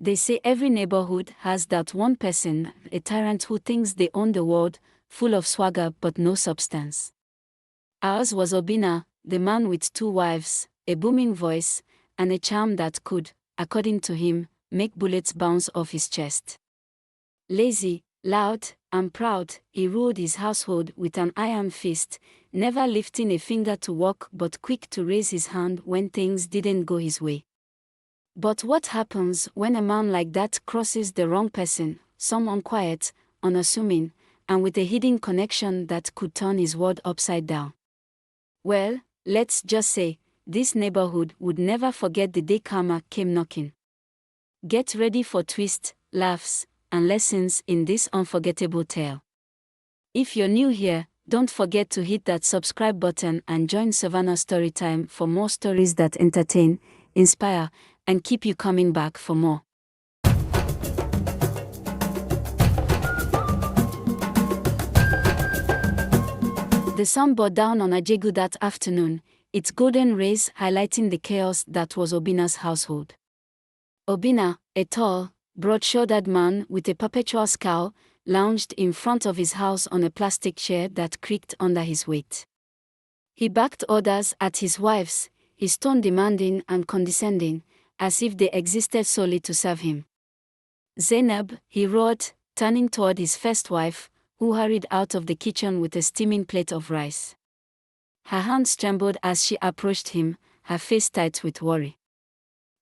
They say every neighborhood has that one person, a tyrant who thinks they own the world, full of swagger but no substance. Ours was Obinna, the man with 2 wives, a booming voice, and a charm that could, according to him, make bullets bounce off his chest. Lazy, loud, and proud, he ruled his household with an iron fist, never lifting a finger to work but quick to raise his hand when things didn't go his way. But what happens when a man like that crosses the wrong person, someone quiet, unassuming, and with a hidden connection that could turn his world upside down? Well, let's just say, this neighborhood would never forget the day karma came knocking. Get ready for twists, laughs, and lessons in this unforgettable tale. If you're new here, don't forget to hit that subscribe button and join Savanna Storytime for more stories that entertain, inspire, and keep you coming back for more. The sun bore down on Ajegu that afternoon, its golden rays highlighting the chaos that was Obinna's household. Obinna, a tall, broad-shouldered man with a perpetual scowl, lounged in front of his house on a plastic chair that creaked under his weight. He barked orders at his wives, his tone demanding and condescending, as if they existed solely to serve him. Zainab, he roared, turning toward his first wife, who hurried out of the kitchen with a steaming plate of rice. Her hands trembled as she approached him, her face tight with worry.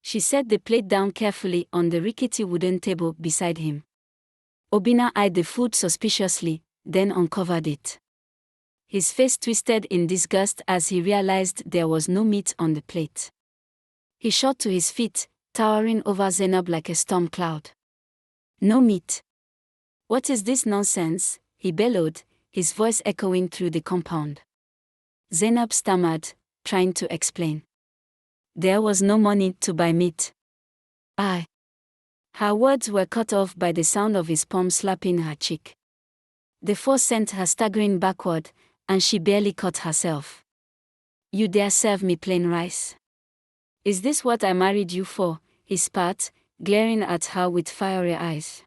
She set the plate down carefully on the rickety wooden table beside him. Obinna eyed the food suspiciously, then uncovered it. His face twisted in disgust as he realized there was no meat on the plate. He shot to his feet, towering over Zainab like a storm cloud. No meat. What is this nonsense? He bellowed, his voice echoing through the compound. Zainab stammered, trying to explain. There was no money to buy meat. Her words were cut off by the sound of his palm slapping her cheek. The force sent her staggering backward, and she barely caught herself. You dare serve me plain rice? Is this what I married you for? He spat, glaring at her with fiery eyes.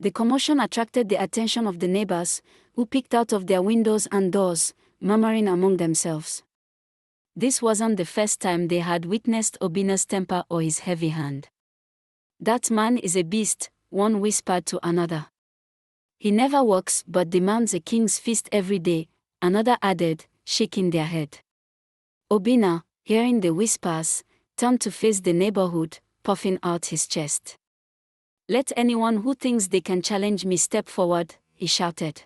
The commotion attracted the attention of the neighbors, who peeked out of their windows and doors, murmuring among themselves. This wasn't the first time they had witnessed Obinna's temper or his heavy hand. That man is a beast, one whispered to another. He never works but demands a king's feast every day, another added, shaking their head. Obinna, hearing the whispers, turned to face the neighborhood, puffing out his chest. Let anyone who thinks they can challenge me step forward, he shouted.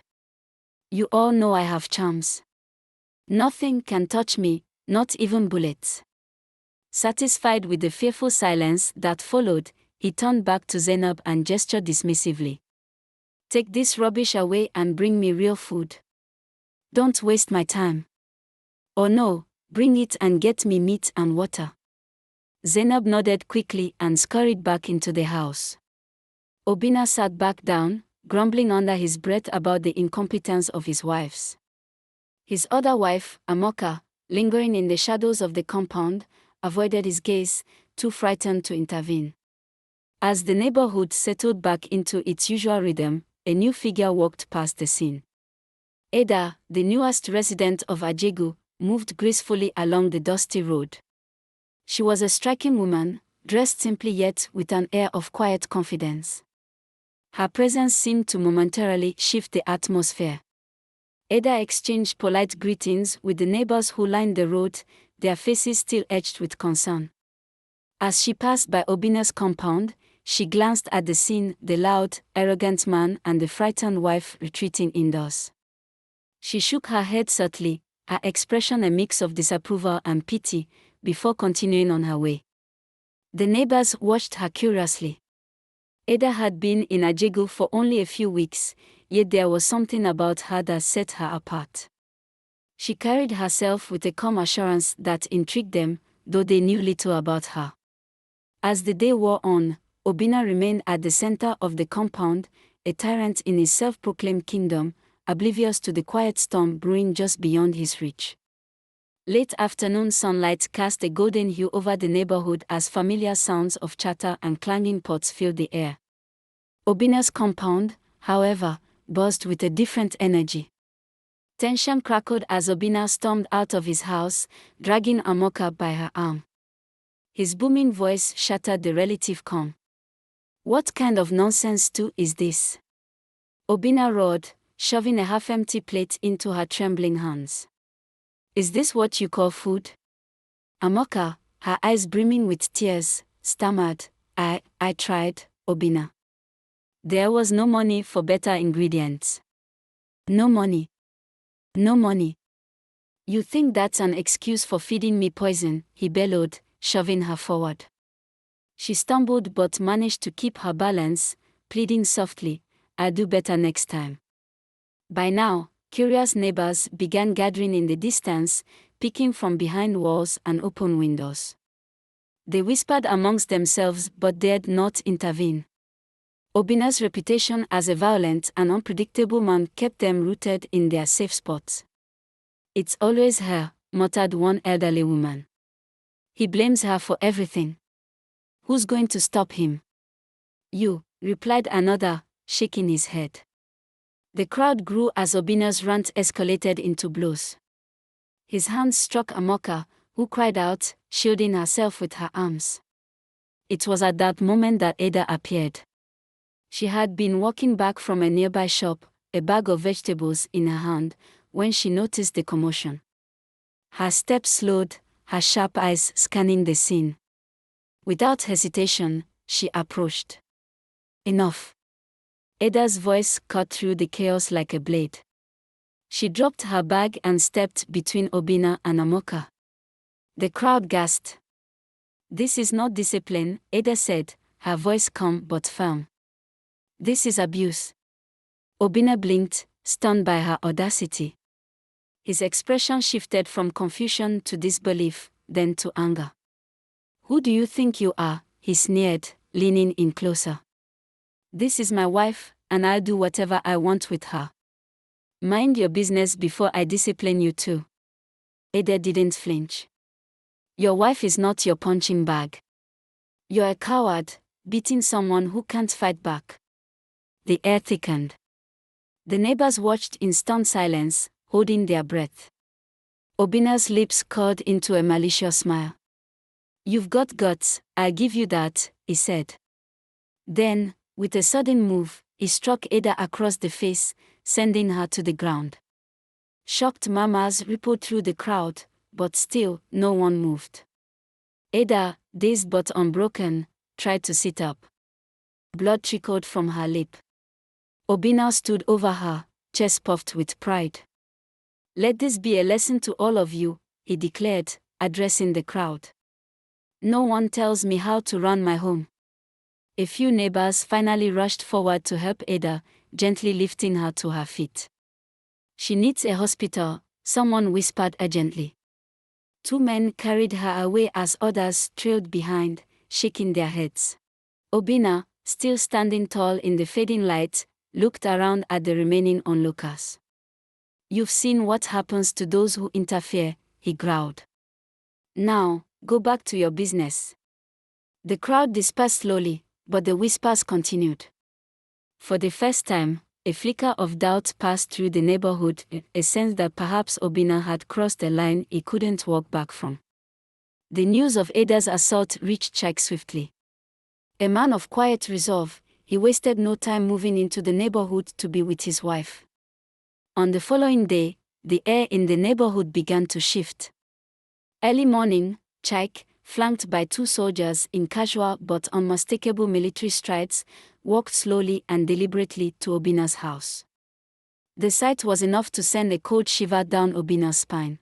You all know I have charms. Nothing can touch me, not even bullets. Satisfied with the fearful silence that followed, he turned back to Zainab and gestured dismissively. Take this rubbish away and bring me real food. Don't waste my time. Or no, bring it and get me meat and water. Zainab nodded quickly and scurried back into the house. Obinna sat back down, grumbling under his breath about the incompetence of his wives. His other wife, Amoka, lingering in the shadows of the compound, avoided his gaze, too frightened to intervene. As the neighborhood settled back into its usual rhythm, a new figure walked past the scene. Ada, the newest resident of Ajegu, moved gracefully along the dusty road. She was a striking woman, dressed simply yet with an air of quiet confidence. Her presence seemed to momentarily shift the atmosphere. Ada exchanged polite greetings with the neighbors who lined the road, their faces still etched with concern. As she passed by Obinna's compound, she glanced at the scene, the loud, arrogant man and the frightened wife retreating indoors. She shook her head subtly, her expression a mix of disapproval and pity, before continuing on her way. The neighbors watched her curiously. Ada had been in Ajegu for only a few weeks, yet there was something about her that set her apart. She carried herself with a calm assurance that intrigued them, though they knew little about her. As the day wore on, Obinna remained at the center of the compound, a tyrant in his self-proclaimed kingdom, oblivious to the quiet storm brewing just beyond his reach. Late afternoon sunlight cast a golden hue over the neighborhood as familiar sounds of chatter and clanging pots filled the air. Obinna's compound, however, buzzed with a different energy. Tension crackled as Obinna stormed out of his house, dragging Amoka by her arm. His booming voice shattered the relative calm. "What kind of nonsense stew is this?" Obinna roared, shoving a half-empty plate into her trembling hands. "Is this what you call food?" Amoka, her eyes brimming with tears, stammered, I tried, Obinna. There was no money for better ingredients. No money. No money. You think that's an excuse for feeding me poison, he bellowed, shoving her forward. She stumbled but managed to keep her balance, pleading softly, "I'll do better next time." By now, curious neighbors began gathering in the distance, peeking from behind walls and open windows. They whispered amongst themselves but dared not intervene. Obinna's reputation as a violent and unpredictable man kept them rooted in their safe spots. "It's always her," muttered one elderly woman. "He blames her for everything. Who's going to stop him?" "You," replied another, shaking his head. The crowd grew as Obinna's rant escalated into blows. His hands struck Amoka, who cried out, shielding herself with her arms. It was at that moment that Ada appeared. She had been walking back from a nearby shop, a bag of vegetables in her hand, when she noticed the commotion. Her steps slowed, her sharp eyes scanning the scene. Without hesitation, she approached. "Enough." Ada's voice cut through the chaos like a blade. She dropped her bag and stepped between Obinna and Amoka. The crowd gasped. "This is not discipline," Ada said, her voice calm but firm. "This is abuse." Obinna blinked, stunned by her audacity. His expression shifted from confusion to disbelief, then to anger. "Who do you think you are?" he sneered, leaning in closer. "This is my wife, and I'll do whatever I want with her. Mind your business before I discipline you too." Ada didn't flinch. "Your wife is not your punching bag. You're a coward, beating someone who can't fight back." The air thickened. The neighbors watched in stunned silence, holding their breath. Obinna's lips curled into a malicious smile. "You've got guts, I'll give you that," he said. Then, with a sudden move, he struck Ada across the face, sending her to the ground. Shocked murmurs rippled through the crowd, but still, no one moved. Ada, dazed but unbroken, tried to sit up. Blood trickled from her lip. Obinna stood over her, chest puffed with pride. "Let this be a lesson to all of you," he declared, addressing the crowd. "No one tells me how to run my home." A few neighbors finally rushed forward to help Ada, gently lifting her to her feet. "She needs a hospital," someone whispered urgently. Two men carried her away as others trailed behind, shaking their heads. Obinna, still standing tall in the fading light, looked around at the remaining onlookers. "You've seen what happens to those who interfere," he growled. "Now, go back to your business." The crowd dispersed slowly, but the whispers continued. For the first time, a flicker of doubt passed through the neighborhood, a sense that perhaps Obinna had crossed a line he couldn't walk back from. The news of Ada's assault reached Chike swiftly. A man of quiet resolve, he wasted no time moving into the neighborhood to be with his wife. On the following day, the air in the neighborhood began to shift. Early morning, Chike, flanked by two soldiers in casual but unmistakable military strides, walked slowly and deliberately to Obinna's house. The sight was enough to send a cold shiver down Obinna's spine.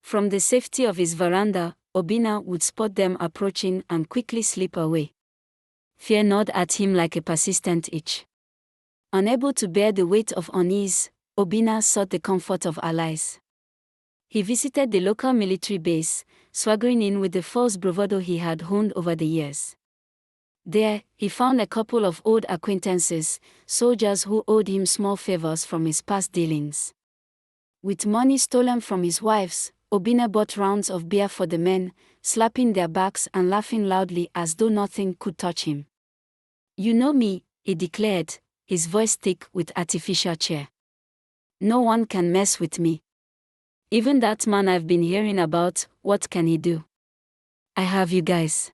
From the safety of his veranda, Obinna would spot them approaching and quickly slip away. Fear gnawed at him like a persistent itch. Unable to bear the weight of unease, Obinna sought the comfort of allies. He visited the local military base, swaggering in with the false bravado he had honed over the years. There, he found a couple of old acquaintances, soldiers who owed him small favors from his past dealings. With money stolen from his wives, Obinna bought rounds of beer for the men, slapping their backs and laughing loudly as though nothing could touch him. "You know me," he declared, his voice thick with artificial cheer. "No one can mess with me. Even that man I've been hearing about, what can he do? I have you guys."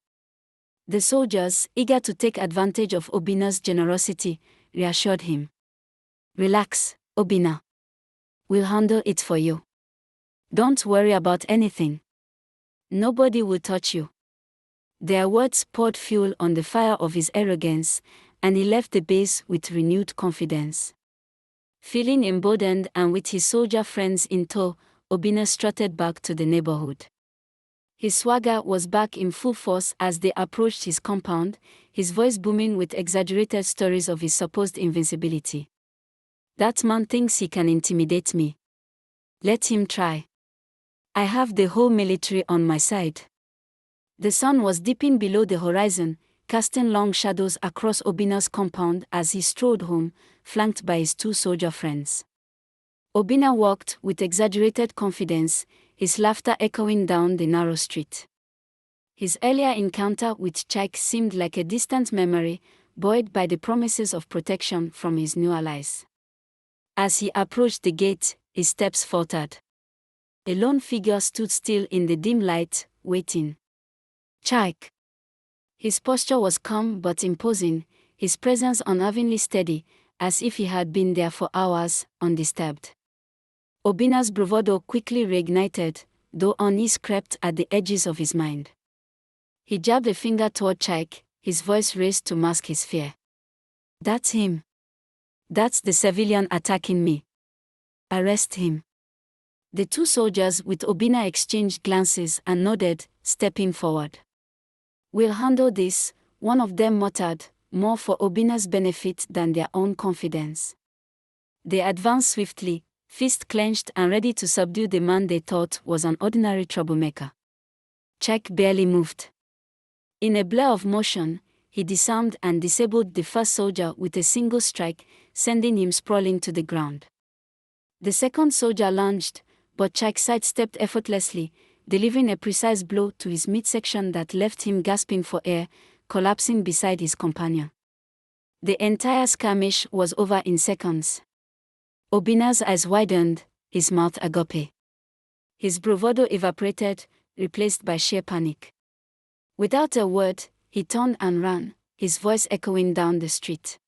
The soldiers, eager to take advantage of Obinna's generosity, reassured him. "Relax, Obinna. We'll handle it for you. Don't worry about anything. Nobody will touch you." Their words poured fuel on the fire of his arrogance, and he left the base with renewed confidence. Feeling emboldened and with his soldier friends in tow, Obinna strutted back to the neighborhood. His swagger was back in full force as they approached his compound, his voice booming with exaggerated stories of his supposed invincibility. "That man thinks he can intimidate me. Let him try. I have the whole military on my side." The sun was dipping below the horizon, casting long shadows across Obinna's compound as he strolled home, flanked by his two soldier friends. Obinna walked with exaggerated confidence, his laughter echoing down the narrow street. His earlier encounter with Chike seemed like a distant memory, buoyed by the promises of protection from his new allies. As he approached the gate, his steps faltered. A lone figure stood still in the dim light, waiting. Chike. His posture was calm but imposing, his presence unerringly steady, as if he had been there for hours, undisturbed. Obinna's bravado quickly reignited, though unease crept at the edges of his mind. He jabbed a finger toward Chike, his voice raised to mask his fear. "That's him. That's the civilian attacking me. Arrest him." The two soldiers with Obinna exchanged glances and nodded, stepping forward. "We'll handle this," one of them muttered, more for Obinna's benefit than their own confidence. They advanced swiftly, fist clenched and ready to subdue the man they thought was an ordinary troublemaker. Chike barely moved. In a blur of motion, he disarmed and disabled the first soldier with a single strike, sending him sprawling to the ground. The second soldier lunged, but Chike sidestepped effortlessly, delivering a precise blow to his midsection that left him gasping for air, collapsing beside his companion. The entire skirmish was over in seconds. Obinna's eyes widened, his mouth agape. His bravado evaporated, replaced by sheer panic. Without a word, he turned and ran, his voice echoing down the street.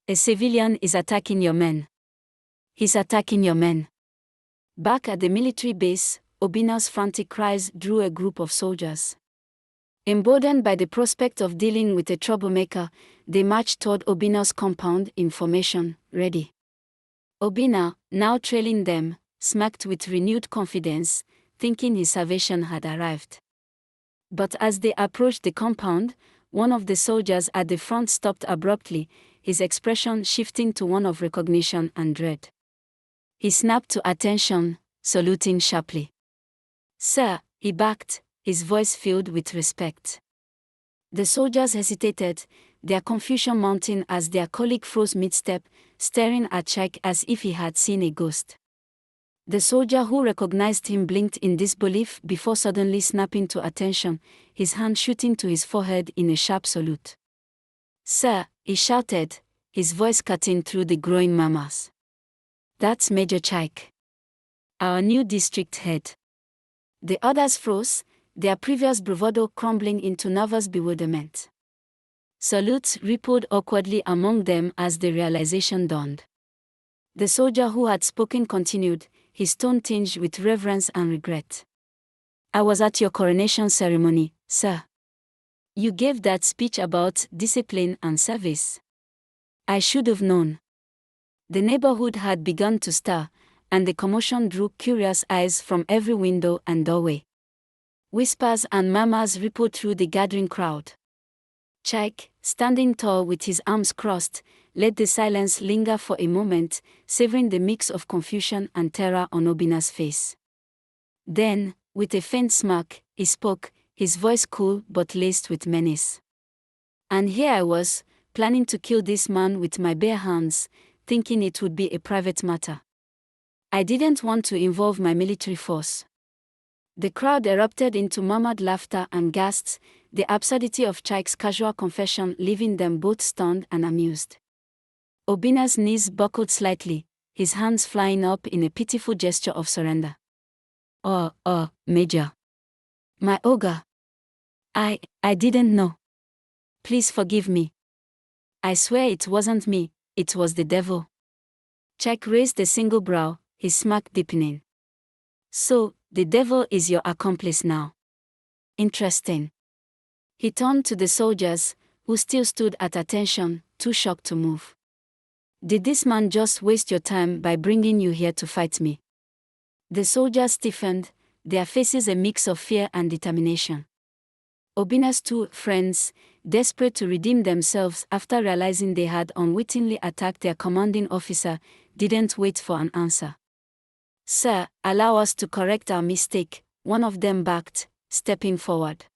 "A civilian is attacking your men. He's attacking your men." Back at the military base, Obinna's frantic cries drew a group of soldiers. Emboldened by the prospect of dealing with a troublemaker, they marched toward Obinna's compound in formation, ready. Obinna, now trailing them, smirked with renewed confidence, thinking his salvation had arrived. But as they approached the compound, one of the soldiers at the front stopped abruptly, his expression shifting to one of recognition and dread. He snapped to attention, saluting sharply. "Sir," he barked, his voice filled with respect. The soldiers hesitated, their confusion mounting as their colleague froze mid-step, staring at Chike as if he had seen a ghost. The soldier who recognized him blinked in disbelief before suddenly snapping to attention, his hand shooting to his forehead in a sharp salute. "Sir," he shouted, his voice cutting through the growing murmurs. "That's Major Chike, our new district head." The others froze, their previous bravado crumbling into nervous bewilderment. Salutes rippled awkwardly among them as the realization dawned. The soldier who had spoken continued, his tone tinged with reverence and regret. "I was at your coronation ceremony, sir. You gave that speech about discipline and service. I should have known." The neighborhood had begun to stir, and the commotion drew curious eyes from every window and doorway. Whispers and murmurs rippled through the gathering crowd. Chike, standing tall with his arms crossed, let the silence linger for a moment, savoring the mix of confusion and terror on Obinna's face. Then, with a faint smirk, he spoke, his voice cool but laced with menace. "And here I was, planning to kill this man with my bare hands, thinking it would be a private matter. I didn't want to involve my military force. The crowd erupted into murmured laughter and gasps, the absurdity of Chike's casual confession leaving them both stunned and amused. Obinna's knees buckled slightly, his hands flying up in a pitiful gesture of surrender. Oh, Major. My ogre. I didn't know. Please forgive me. I swear it wasn't me, it was the devil. Chike raised a single brow, his smirk deepening. So, the devil is your accomplice now. Interesting. He turned to the soldiers, who still stood at attention, too shocked to move. Did this man just waste your time by bringing you here to fight me? The soldiers stiffened, their faces a mix of fear and determination. Obinna's two friends, desperate to redeem themselves after realizing they had unwittingly attacked their commanding officer, didn't wait for an answer. Sir, allow us to correct our mistake, one of them backed, stepping forward.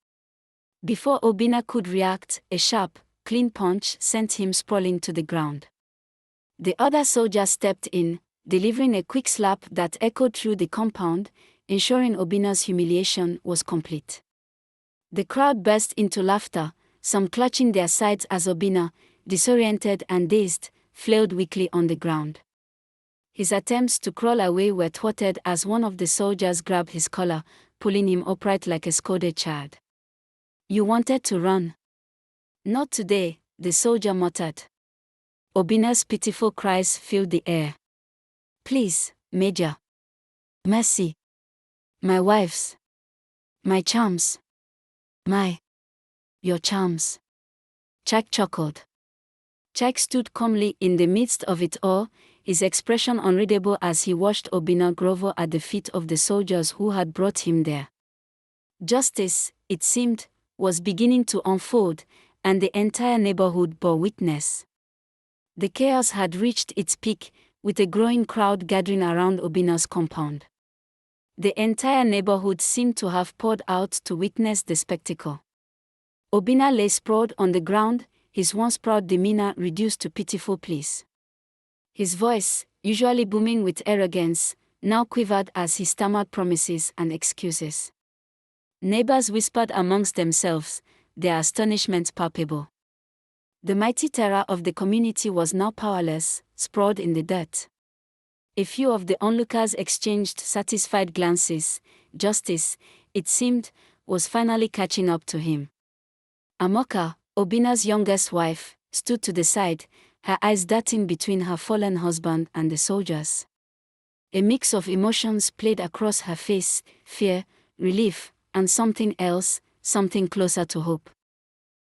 Before Obinna could react, a sharp, clean punch sent him sprawling to the ground. The other soldier stepped in, delivering a quick slap that echoed through the compound, ensuring Obinna's humiliation was complete. The crowd burst into laughter, some clutching their sides as Obinna, disoriented and dazed, flailed weakly on the ground. His attempts to crawl away were thwarted as one of the soldiers grabbed his collar, pulling him upright like a scolded child. You wanted to run? Not today, the soldier muttered. Obinna's pitiful cries filled the air. Please, Major. Mercy. My wives. My charms. Your charms. Chike chuckled. Chike stood calmly in the midst of it all, his expression unreadable as he watched Obinna grovel at the feet of the soldiers who had brought him there. Justice, it seemed, was beginning to unfold, and the entire neighborhood bore witness. The chaos had reached its peak, with a growing crowd gathering around Obinna's compound. The entire neighborhood seemed to have poured out to witness the spectacle. Obinna lay sprawled on the ground, his once proud demeanor reduced to pitiful pleas. His voice, usually booming with arrogance, now quivered as he stammered promises and excuses. Neighbors whispered amongst themselves, their astonishment palpable. The mighty terror of the community was now powerless, sprawled in the dirt. A few of the onlookers exchanged satisfied glances. Justice, it seemed, was finally catching up to him. Amoka, Obinna's youngest wife, stood to the side, her eyes darting between her fallen husband and the soldiers. A mix of emotions played across her face, fear, relief, and something else, something closer to hope.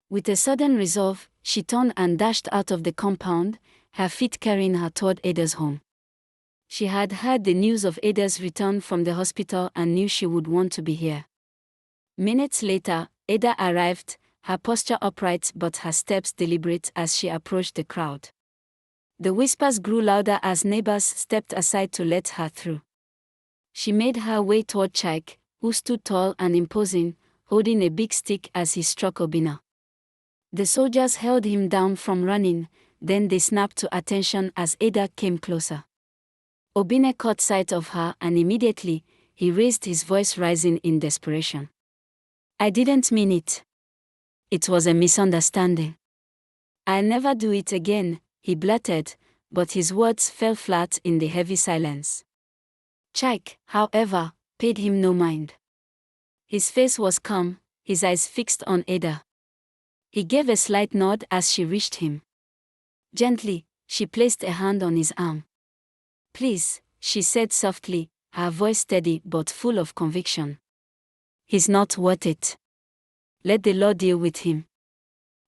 With a sudden resolve, she turned and dashed out of the compound, her feet carrying her toward Ada's home. She had heard the news of Ada's return from the hospital and knew she would want to be here. Minutes later, Ada arrived, her posture upright but her steps deliberate as she approached the crowd. The whispers grew louder as neighbors stepped aside to let her through. She made her way toward Chike, who stood tall and imposing, holding a big stick as he struck Obinna. The soldiers held him down from running, then they snapped to attention as Ada came closer. Obinna caught sight of her and immediately, he raised his voice, rising in desperation. I didn't mean it. It was a misunderstanding. I'll never do it again, he blurted, but his words fell flat in the heavy silence. Chike, however, paid him no mind. His face was calm, his eyes fixed on Ada. He gave a slight nod as she reached him. Gently, she placed a hand on his arm. Please, she said softly, her voice steady but full of conviction. He's not worth it. Let the law deal with him.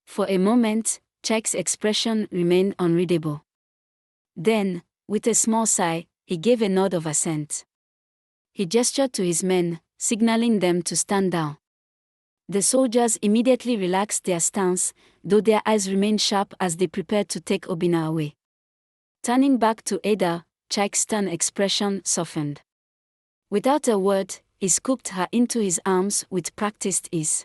For a moment, Chike's expression remained unreadable. Then, with a small sigh, he gave a nod of assent. He gestured to his men, signaling them to stand down. The soldiers immediately relaxed their stance, though their eyes remained sharp as they prepared to take Obinna away. Turning back to Ada, Chike's stern expression softened. Without a word, he scooped her into his arms with practiced ease.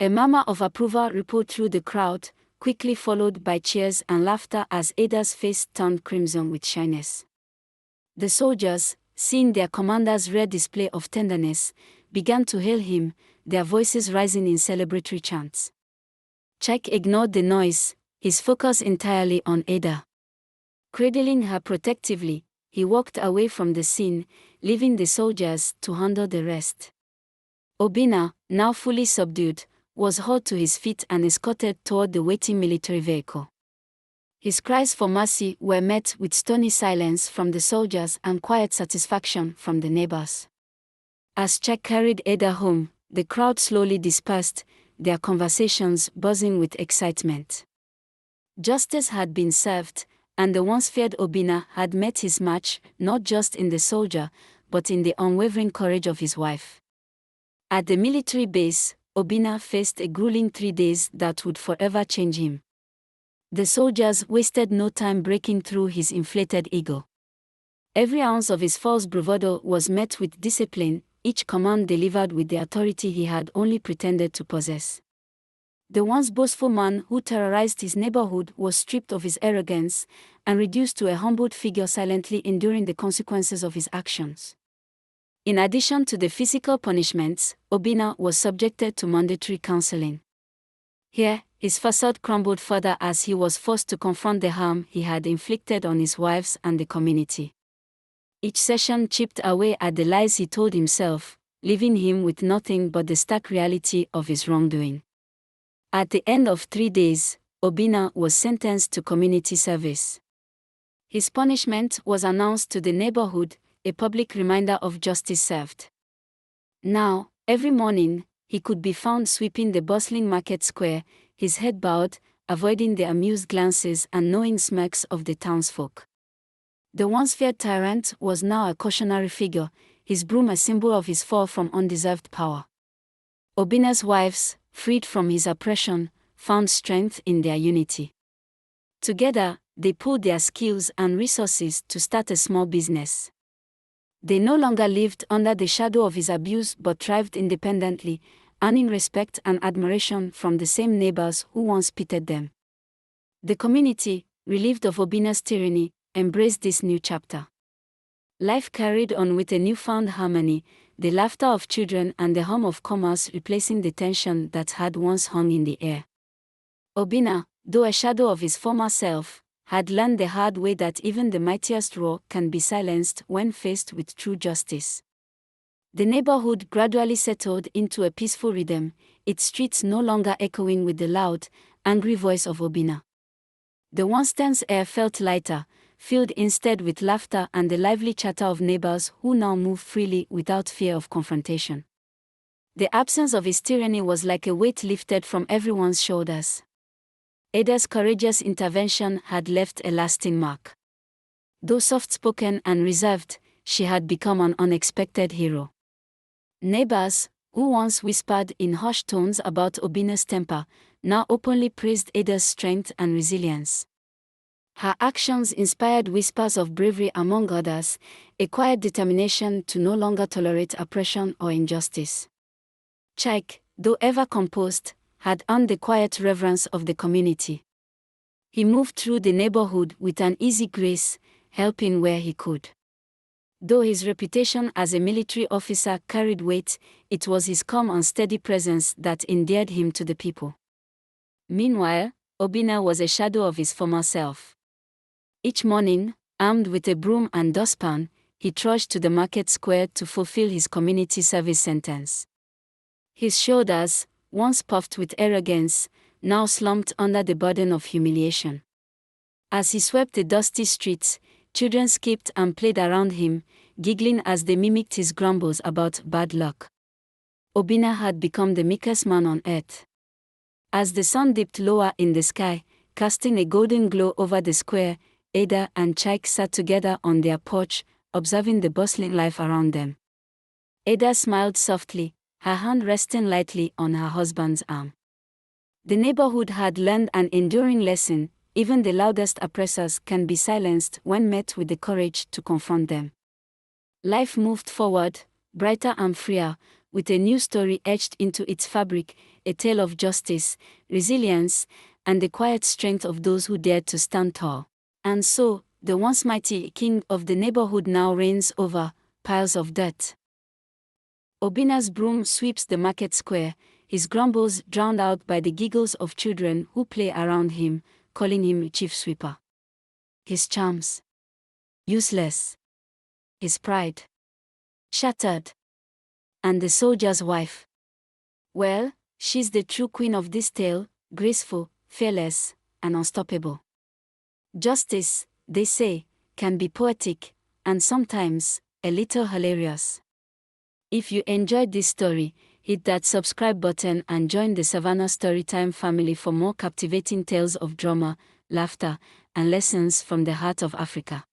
A murmur of approval rippled through the crowd, quickly followed by cheers and laughter as Ada's face turned crimson with shyness. The soldiers, seeing their commander's rare display of tenderness, began to hail him, their voices rising in celebratory chants. Chike ignored the noise, his focus entirely on Ada. Cradling her protectively, he walked away from the scene, leaving the soldiers to handle the rest. Obinna, now fully subdued, was hauled to his feet and escorted toward the waiting military vehicle. His cries for mercy were met with stony silence from the soldiers and quiet satisfaction from the neighbors. As Chike carried Ada home, the crowd slowly dispersed, their conversations buzzing with excitement. Justice had been served, and the once feared Obinna had met his match not just in the soldier, but in the unwavering courage of his wife. At the military base, Obinna faced a grueling 3 days that would forever change him. The soldiers wasted no time breaking through his inflated ego. Every ounce of his false bravado was met with discipline, each command delivered with the authority he had only pretended to possess. The once boastful man who terrorized his neighborhood was stripped of his arrogance and reduced to a humbled figure silently enduring the consequences of his actions. In addition to the physical punishments, Obinna was subjected to mandatory counseling. Here, his facade crumbled further as he was forced to confront the harm he had inflicted on his wives and the community. Each session chipped away at the lies he told himself, leaving him with nothing but the stark reality of his wrongdoing. At the end of 3 days, Obinna was sentenced to community service. His punishment was announced to the neighborhood, a public reminder of justice served. Now, every morning, he could be found sweeping the bustling market square, his head bowed, avoiding the amused glances and knowing smirks of the townsfolk. The once feared tyrant was now a cautionary figure, his broom a symbol of his fall from undeserved power. Obinna's wives, freed from his oppression, found strength in their unity. Together, they pooled their skills and resources to start a small business. They no longer lived under the shadow of his abuse but thrived independently, earning respect and admiration from the same neighbors who once pitied them. The community, relieved of Obinna's tyranny, embraced this new chapter. Life carried on with a newfound harmony, the laughter of children and the hum of commerce replacing the tension that had once hung in the air. Obinna, though a shadow of his former self, had learned the hard way that even the mightiest roar can be silenced when faced with true justice. The neighborhood gradually settled into a peaceful rhythm, its streets no longer echoing with the loud, angry voice of Obinna. The once tense air felt lighter, filled instead with laughter and the lively chatter of neighbors who now moved freely without fear of confrontation. The absence of his tyranny was like a weight lifted from everyone's shoulders. Ada's courageous intervention had left a lasting mark. Though soft-spoken and reserved, she had become an unexpected hero. Neighbors, who once whispered in hushed tones about Obinna's temper, now openly praised Ada's strength and resilience. Her actions inspired whispers of bravery among others, a quiet determination to no longer tolerate oppression or injustice. Chike, though ever composed, had earned the quiet reverence of the community. He moved through the neighborhood with an easy grace, helping where he could. Though his reputation as a military officer carried weight, it was his calm and steady presence that endeared him to the people. Meanwhile, Obinna was a shadow of his former self. Each morning, armed with a broom and dustpan, he trudged to the market square to fulfill his community service sentence. His shoulders, once puffed with arrogance, now slumped under the burden of humiliation. As he swept the dusty streets, children skipped and played around him, giggling as they mimicked his grumbles about bad luck. Obinna had become the meekest man on earth. As the sun dipped lower in the sky, casting a golden glow over the square, Ada and Chike sat together on their porch, observing the bustling life around them. Ada smiled softly, her hand resting lightly on her husband's arm. The neighborhood had learned an enduring lesson: even the loudest oppressors can be silenced when met with the courage to confront them. Life moved forward, brighter and freer, with a new story etched into its fabric, a tale of justice, resilience, and the quiet strength of those who dared to stand tall. And so, the once mighty king of the neighborhood now reigns over piles of dirt. Obinna's broom sweeps the market square, his grumbles drowned out by the giggles of children who play around him, calling him chief sweeper. His charms useless. His pride shattered. And the soldier's wife? Well, she's the true queen of this tale, graceful, fearless, and unstoppable. Justice, they say, can be poetic, and sometimes, a little hilarious. If you enjoyed this story, hit that subscribe button and join the Savanna Storytime family for more captivating tales of drama, laughter, and lessons from the heart of Africa.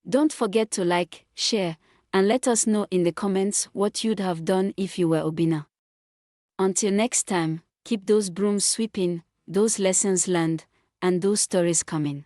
Don't forget to like, share, and let us know in the comments what you'd have done if you were Obinna. Until next time, keep those brooms sweeping, those lessons learned, and those stories coming.